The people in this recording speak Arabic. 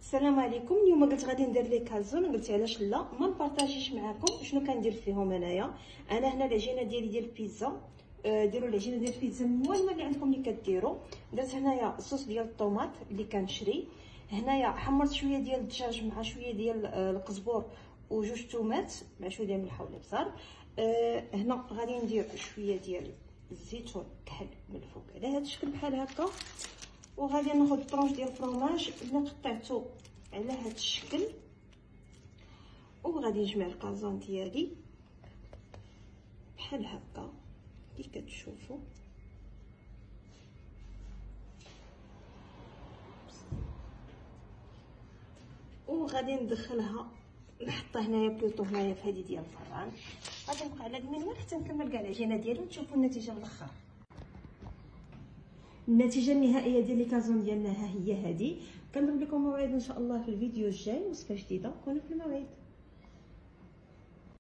السلام عليكم. اليوم قلت غادي ندير لي كازون، قلت علاش لا ما نبارطاجيش معكم شنو كندير فيهم انايا. انا هنا العجينه ديال البيتزا، ديروا العجينه ديال البيتزا المهم اللي عندكم اللي كديروا. درت هنايا الصوص ديال الطوماط اللي كنشري، هنايا حمرت شويه ديال الدجاج مع شويه ديال القزبور وجوج تومات مع شويه ديال الملح والابزار. هنا غادي ندير شويه ديال الزيتون كحل من الفوق على هذا الشكل بحال هكا، وغادي ناخذ طرونش ديال الفرماج اللي قطعته على هذا الشكل، وغادي نجمع الكازون ديالي بحال هكا كي كتشوفوا. وغادي ندخلها نحطها هنايا بلوطو هنايا في هذه ديال الفران. غادي نبقى على المنوال حتى نكمل كاع العجينه ديالي وتشوفوا النتيجه في الاخر. النتيجه النهائيه ديال الكازون ديالنا ها هي هذه. كنضرب لكم موعد ان شاء الله في الفيديو الجاي وصفه جديده. كونوا في الموعد.